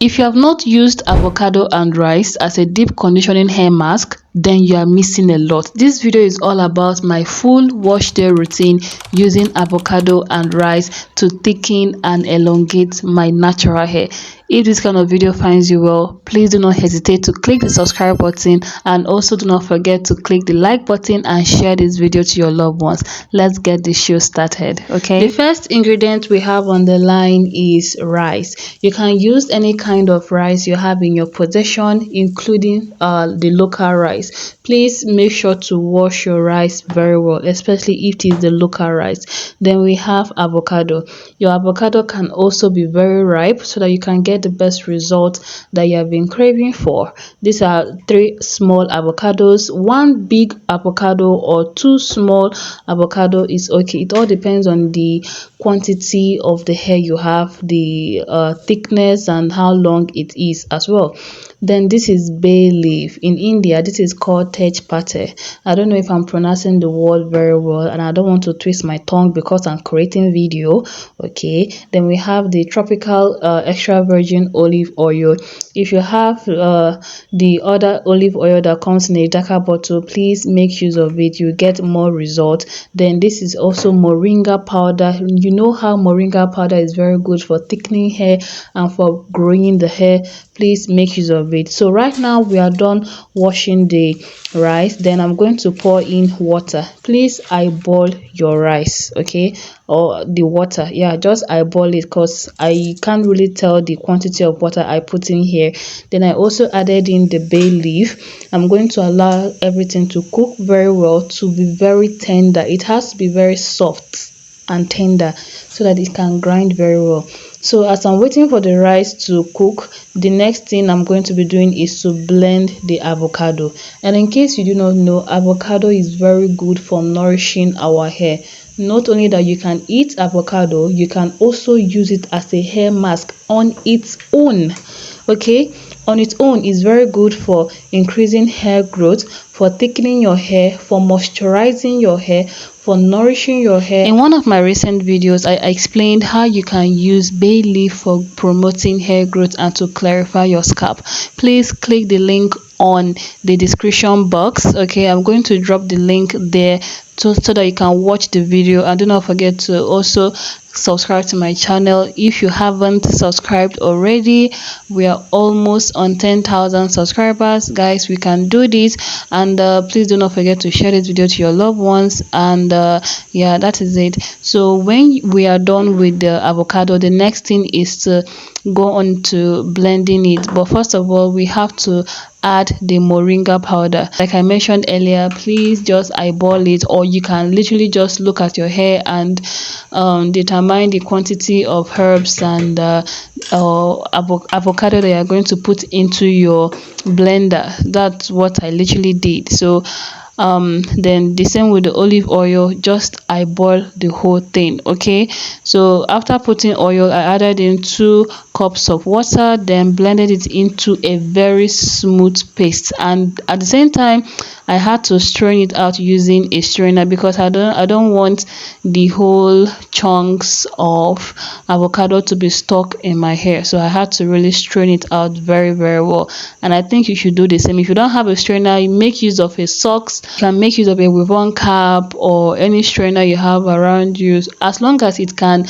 If you have not used avocado and rice as a deep conditioning hair mask, then you are missing a lot. This video is all about my full wash day routine using avocado and rice to thicken and elongate my natural hair. If this kind of video finds you well, please do not hesitate to click the subscribe button, and also do not forget to click the like button and share this video to your loved ones. Let's get the show started. Okay, the first ingredient we have on the line is rice. You can use any kind of rice you have in your possession, including the local rice. Please make sure to wash your rice very well, especially if it is the local rice. Then we have avocado. Your avocado can also be very ripe so that you can get the best result that you have been craving for. These are 3 small avocados. 1 big avocado or 2 small avocado is okay. It all depends on the quantity of the hair you have, the thickness, and how long it is as well. Then this is bay leaf. In India, this is called tej pate. I don't know if I'm pronouncing the word very well, and I don't want to twist my tongue because I'm creating video. Okay, then we have the tropical extra virgin olive oil. If you have the other olive oil that comes in a darker bottle, please make use of it. You get more results. Then this is also moringa powder. You know how moringa powder is very good for thickening hair and for growing the hair. Please make use of it. So right now we are done washing the rice. Then I'm going to pour in water. Please eyeball your rice, okay, or the water. Yeah, just eyeball it because I can't really tell the quantity of water I put in here. Then I also added in the bay leaf. I'm going to allow everything to cook very well, to be very tender. It has to be very soft and tender so that it can grind very well. So as I'm waiting for the rice to cook, the next thing I'm going to be doing is to blend the avocado. And in case you do not know, avocado is very good for nourishing our hair. Not only that you can eat avocado, you can also use it as a hair mask on its own. Okay, on its own is very good for increasing hair growth, for thickening your hair, for moisturizing your hair, for nourishing your hair. In one of my recent videos, I explained how you can use bay leaf for promoting hair growth and to clarify your scalp. Please click the link on the description box. Okay, I'm going to drop the link there so that you can watch the video, and do not forget to also subscribe to my channel if you haven't subscribed already. We are almost on 10,000 subscribers, guys. We can do this. And please do not forget to share this video to your loved ones. And yeah, that is it. So when we are done with the avocado, the next thing is to go on to blending it. But first of all, we have to add the moringa powder. Like I mentioned earlier, please just eyeball it, or you can literally just look at your hair and determine the quantity of herbs and avocado that you are going to put into your blender. That's what I literally did. So then the same with the olive oil, just eyeball the whole thing. Okay, so after putting oil, I added in 2 cups of water, then blended it into a very smooth paste. And at the same time, I had to strain it out using a strainer because I don't want the whole chunks of avocado to be stuck in my hair. So I had to really strain it out very well. And I think you should do the same. If you don't have a strainer, you make use of a socks. You can make use of a weave-on cap or any strainer you have around you, as long as it can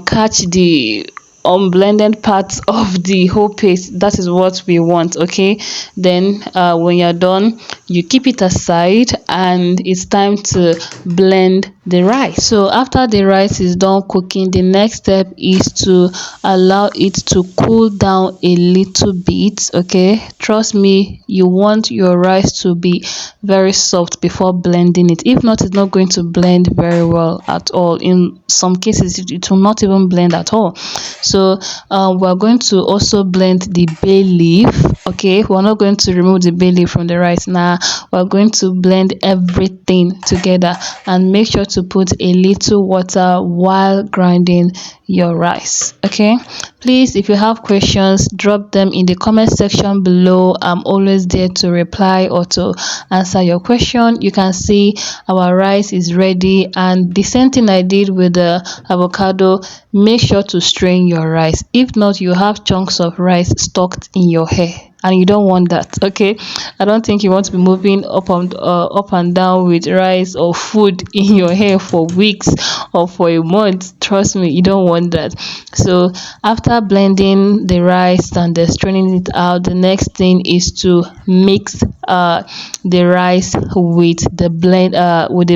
catch the unblended parts of the whole paste. That is what we want. Okay, then when you're done, you keep it aside, and it's time to blend the rice. So after the rice is done cooking, the next step is to allow it to cool down a little bit. Okay, trust me, you want your rice to be very soft before blending it. If not, it's not going to blend very well at all. In some cases, it will not even blend at all. So we're going to also blend the bay leaf. Okay, we're not going to remove the bay leaf from the rice now. We're going to blend everything together, and make sure to put a little water while grinding your rice. Okay, Please, if you have questions, drop them in the comment section below. I'm always there to reply or to answer your question. You can see our rice is ready, and the same thing I did with the avocado. Make sure to strain your rice. If not, you have chunks of rice stuck in your hair, and you don't want that. Okay, I don't think you want to be moving up and down with rice or food in your hair for weeks or for a month. Trust me, you don't want that. So after blending the rice and straining it out, the next thing is to mix the rice with the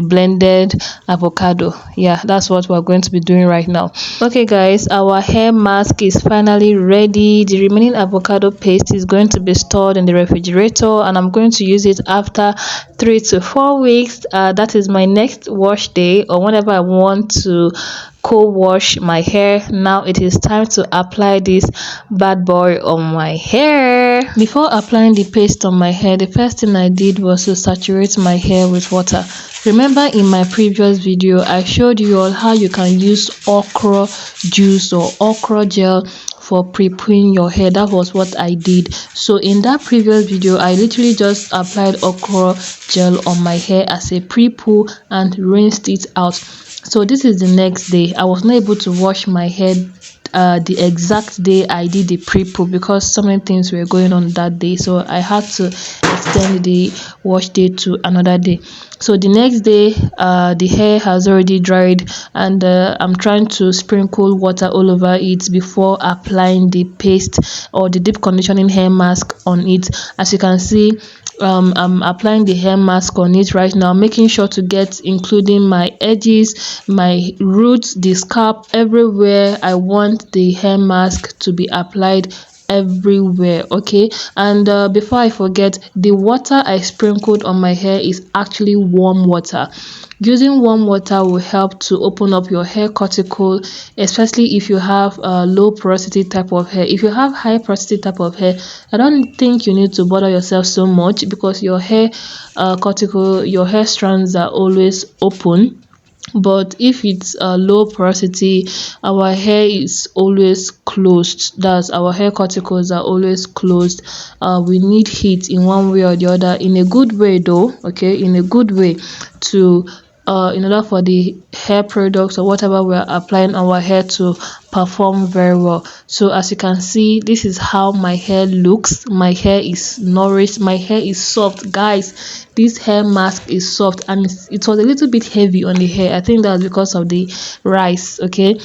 blended avocado. Yeah, that's what we're going to be doing right now. Okay guys, our hair mask is finally ready. The remaining avocado paste is going to be stored in the refrigerator, and I'm going to use it after 3 to 4 weeks. That is my next wash day, or whenever I want to co-wash my hair. Now it is time to apply this bad boy on my hair. Before applying the paste on my hair, the first thing I did was to saturate my hair with water. Remember, in my previous video I showed you all how you can use okra juice or okra gel for pre-pooing your hair. That was what I did. So in that previous video, I literally just applied okra gel on my hair as a pre-poo and rinsed it out. So this is the next day. I was not able to wash my hair the exact day I did the pre-poo because so many things were going on that day, so I had to extend the wash day to another day. So the next day, the hair has already dried, and I'm trying to sprinkle water all over it before applying the paste or the deep conditioning hair mask on it. As you can see, I'm applying the hair mask on it right now, making sure to get including my edges, my roots, the scalp, everywhere. I want the hair mask to be applied everywhere. Okay, and before I forget, the water I sprinkled on my hair is actually warm water. Using warm water will help to open up your hair cuticle, especially if you have a low porosity type of hair. If you have high porosity type of hair, I don't think you need to bother yourself so much because your hair cuticle, your hair strands are always open. But if it's a low porosity, our hair is always closed. That's, our hair cuticles are always closed. We need heat in one way or the other, in a good way though. Okay, in a good way, to in order for the hair products or whatever we're applying our hair to perform very well. So as you can see, this is how my hair looks. My hair is nourished, my hair is soft. Guys, this hair mask is soft, and it was a little bit heavy on the hair. I think that's because of the rice. Okay,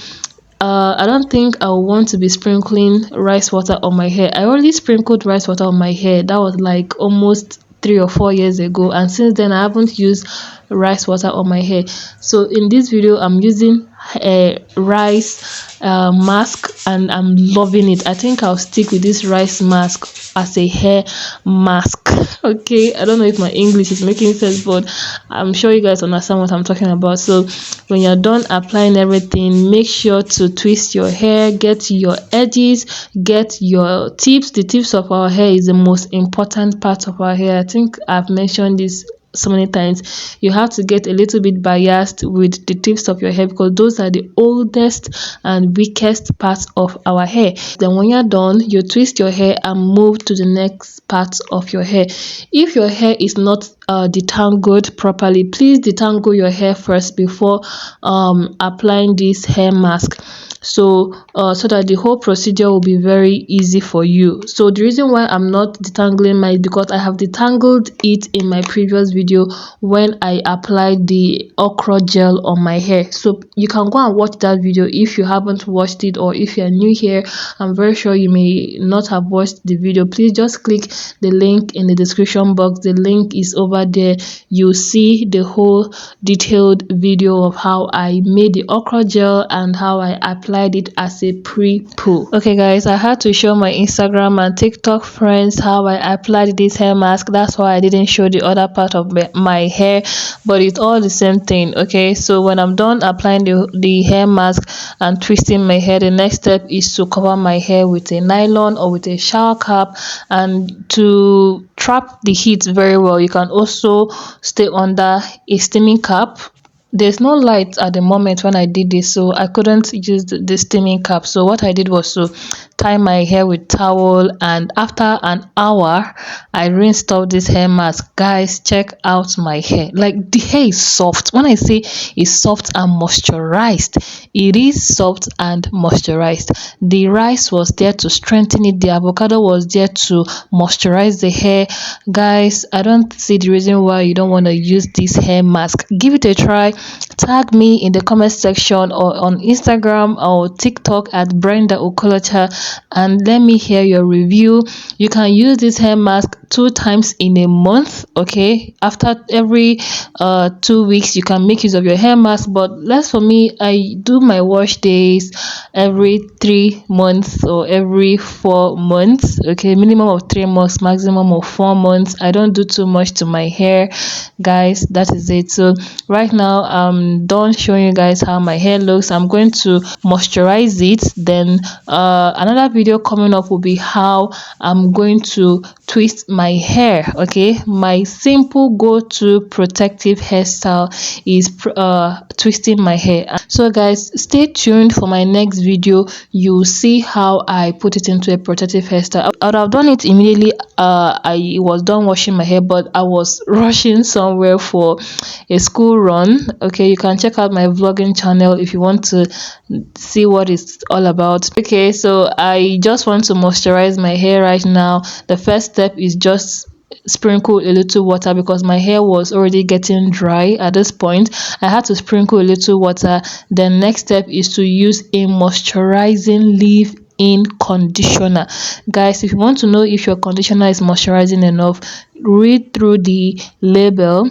I don't think I want to be sprinkling rice water on my hair. I already sprinkled rice water on my hair. That was like almost 3 or 4 years ago, and since then I haven't used rice water on my hair. So in this video I'm using a rice mask, and I'm loving it. I think I'll stick with this rice mask as a hair mask. Okay, I don't know if my English is making sense, but I'm sure you guys understand what I'm talking about. So when you're done applying everything, make sure to twist your hair, get your edges, get your tips. The tips of our hair is the most important part of our hair. I think I've mentioned this so many times. You have to get a little bit biased with the tips of your hair because those are the oldest and weakest parts of our hair. Then when you're done, you twist your hair and move to the next part of your hair. If your hair is not detangled properly, please detangle your hair first before applying this hair mask, so that the whole procedure will be very easy for you. So the reason why I'm not detangling mine is because I have detangled it in my previous video when I applied the okra gel on my hair. So you can go and watch that video if you haven't watched it, or if you're new here, I'm very sure you may not have watched the video. Please just click the link in the description box. The link is over there. You'll see the whole detailed video of how I made the okra gel and how I applied it as a pre-poo. Okay guys, I had to show my Instagram and TikTok friends how I applied this hair mask. That's why I didn't show the other part of my hair, but it's all the same thing. Okay, so when I'm done applying the hair mask and twisting my hair, the next step is to cover my hair with a nylon or with a shower cap, and to trap the heat very well, you can also stay under a steaming cap there's no light at the moment when I did this, so I couldn't use the steaming cap. So what I did was to tie my hair with towel, and after an hour I rinsed off this hair mask. Guys, check out my hair. Like, the hair is soft. When I say it's soft and moisturized, it is soft and moisturized. The rice was there to strengthen it, the avocado was there to moisturize the hair. Guys, I don't see the reason why you don't want to use this hair mask. Give it a try. Tag me in the comment section or on Instagram or TikTok at Brenda Okolocha, and let me hear your review. You can use this hair mask 2 times in a month. Okay, after every 2 weeks you can make use of your hair mask, but less for me, I do my wash days every 3 months or every 4 months. Okay, minimum of 3 months, maximum of 4 months. I don't do too much to my hair, guys. That is it. So right now I'm done showing you guys how my hair looks. I'm going to moisturize it, then another video coming up will be how I'm going to twist my hair. Okay, my simple go-to protective hairstyle is twisting my hair. So guys, stay tuned for my next video. You'll see how I put it into a protective hairstyle. I would have done it immediately I was done washing my hair, but I was rushing somewhere for a school run. Okay, you can check out my vlogging channel if you want to see what it's all about. Okay, so I just want to moisturize my hair right now. The first step is just sprinkle a little water, because my hair was already getting dry at this point. I had to sprinkle a little water. Then next step is to use a moisturizing leave-in conditioner. Guys, if you want to know if your conditioner is moisturizing enough, read through the label.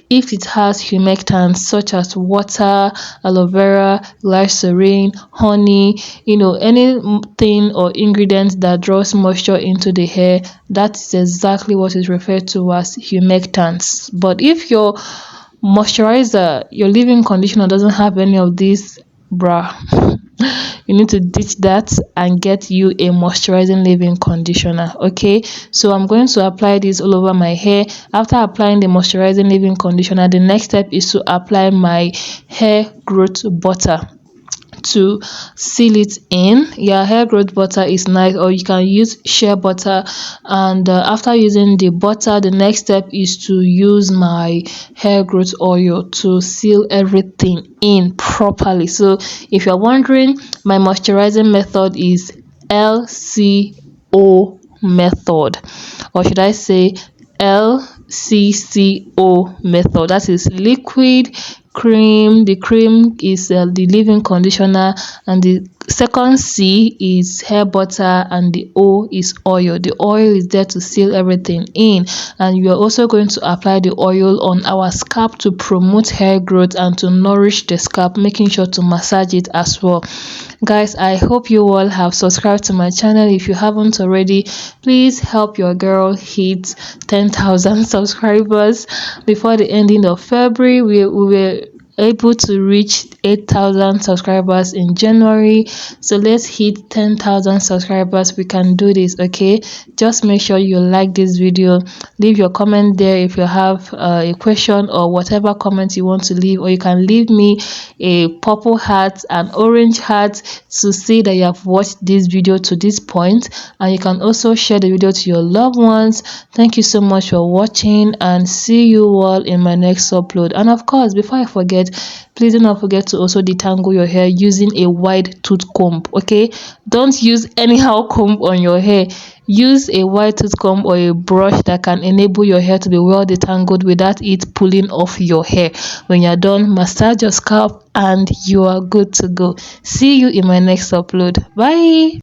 If it has humectants such as water, aloe vera, glycerin, honey, anything or ingredients that draws moisture into the hair, that is exactly what is referred to as humectants. But if your moisturizer, your leave-in conditioner doesn't have any of these, bruh, you need to ditch that and get you a moisturizing leave-in conditioner. Okay, so I'm going to apply this all over my hair. After applying the moisturizing leave-in conditioner, the next step is to apply my hair growth butter to seal it in. Yeah, hair growth butter is nice, or you can use shea butter. And after using the butter, the next step is to use my hair growth oil to seal everything in properly. So if you're wondering, my moisturizing method is LCO method, or should I say LCCO method. That is liquid cream. The cream is the leave-in conditioner, and the second C is hair butter, and the O is oil. The oil is there to seal everything in, and you are also going to apply the oil on our scalp to promote hair growth and to nourish the scalp, making sure to massage it as well. Guys, I hope you all have subscribed to my channel. If you haven't already, please help your girl hit 10,000 subscribers before the ending of February. We were able to reach 8,000 subscribers in January, so let's hit 10,000 subscribers. We can do this. Okay, just make sure you like this video, leave your comment there if you have a question or whatever comment you want to leave, or you can leave me a purple heart, an orange heart, to see that you have watched this video to this point. And you can also share the video to your loved ones. Thank you so much for watching, and see you all in my next upload. And of course, before I forget, please do not forget to also detangle your hair using a wide tooth comb. Okay, don't use anyhow comb on your hair. Use a wide tooth comb or a brush that can enable your hair to be well detangled without it pulling off your hair. When you're done, massage your scalp and you are good to go. See you in my next upload. Bye.